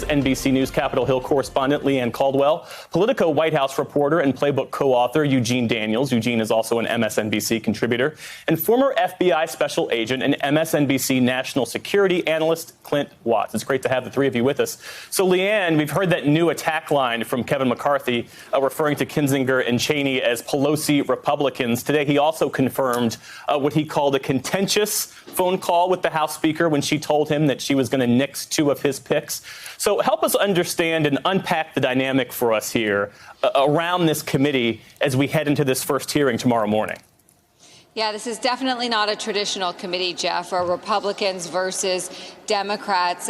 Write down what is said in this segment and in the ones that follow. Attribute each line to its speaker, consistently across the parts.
Speaker 1: NBC News Capitol Hill correspondent Leanne Caldwell, Politico White House reporter and Playbook co-author Eugene Daniels. Eugene is also an MSNBC contributor, and former FBI special agent and MSNBC national security analyst Clint Watts. It's great to have the three of you with us. So, Leanne, we've heard that new attack line from Kevin McCarthy referring to Kinzinger and Cheney as Pelosi Republicans. Today, he also confirmed what he called a contentious phone call with the House Speaker when she told him that she was going to nix two of his picks. So help us understand and unpack the dynamic for us here around this committee as we head into this first hearing tomorrow morning.
Speaker 2: Yeah, this is definitely not a traditional committee, Jeff, or Republicans versus Democrats.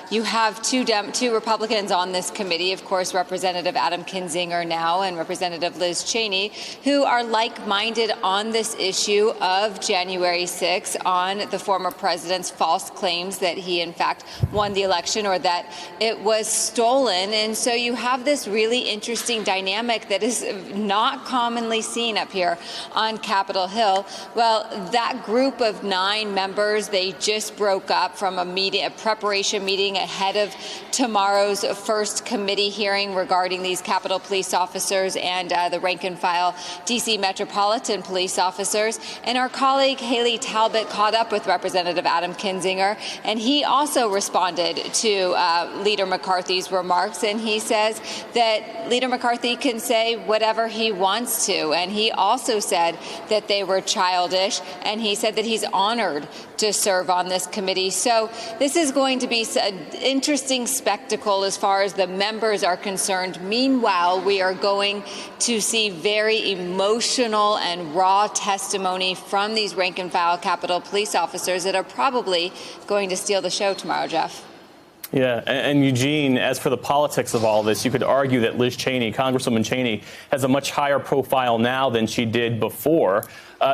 Speaker 2: You have two Republicans on this committee, of course, Representative Adam Kinzinger now and Representative Liz Cheney, who are like-minded on this issue of January 6th, on the former president's false claims that he, in fact, won the election or that it was stolen. And so you have this really interesting dynamic that is not commonly seen up here on Capitol Hill. Well, that group of 9 members, they just broke up from a preparation meeting ahead of tomorrow's first committee hearing regarding these Capitol Police officers and the rank and file D.C. Metropolitan Police officers. And our colleague Haley Talbot caught up with Representative Adam Kinzinger, and he also responded to Leader McCarthy's remarks. And he says that Leader McCarthy can say whatever he wants to. And he also said that they were childish, and he said that he's honored to serve on this committee. So this is going to be an interesting spectacle as far as the members are concerned. Meanwhile, we are going to see very emotional and raw testimony from these rank and file Capitol Police officers that are probably going to steal the show tomorrow, Jeff.
Speaker 1: Yeah, and Eugene, as for the politics of all this, you could argue that Liz Cheney, Congresswoman Cheney, has a much higher profile now than she did before.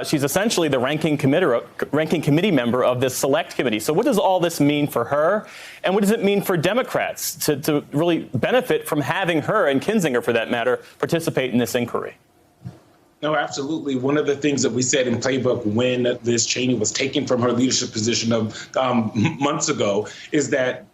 Speaker 1: She's essentially the ranking committee member of this select committee. So what does all this mean for her? And what does it mean for Democrats to really benefit from having her, and Kinzinger for that matter, participate in this inquiry?
Speaker 3: No, absolutely. One of the things that we said in Playbook when Liz Cheney was taken from her leadership position of months ago is that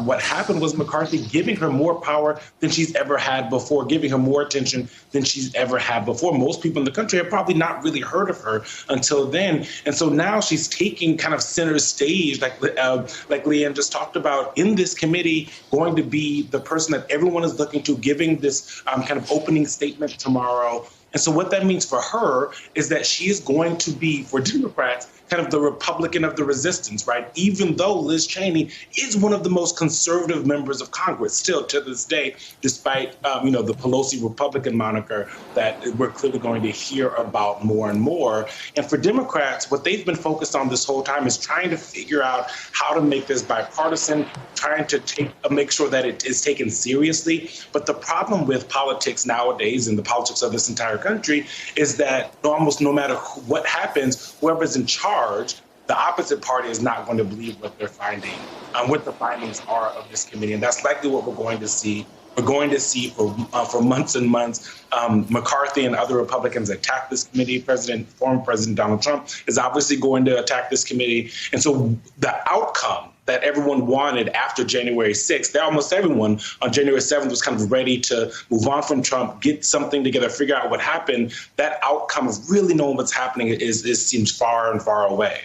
Speaker 3: what happened was McCarthy giving her more power than she's ever had before, giving her more attention than she's ever had before. Most people in the country have probably not really heard of her until then. And so now she's taking kind of center stage, like Leanne just talked about, in this committee, going to be the person that everyone is looking to, giving this kind of opening statement tomorrow. And so what that means for her is that she is going to be, for Democrats, kind of the Republican of the resistance, right? Even though Liz Cheney is one of the most conservative members of Congress still to this day, despite, the Pelosi Republican moniker that we're clearly going to hear about more and more. And for Democrats, what they've been focused on this whole time is trying to figure out how to make this bipartisan, trying to make sure that it is taken seriously. But the problem with politics nowadays and the politics of this entire country is that almost no matter what happens, whoever's in charge, the opposite party is not going to believe what they're finding, what the findings are of this committee. And that's likely what we're going to see. We're going to see for months and months. McCarthy and other Republicans attack this committee. Former President Donald Trump is obviously going to attack this committee. And so the outcome that everyone wanted after January 6th, almost everyone on January 7th was kind of ready to move on from Trump, get something together, figure out what happened. That outcome of really knowing what's happening seems far and far away.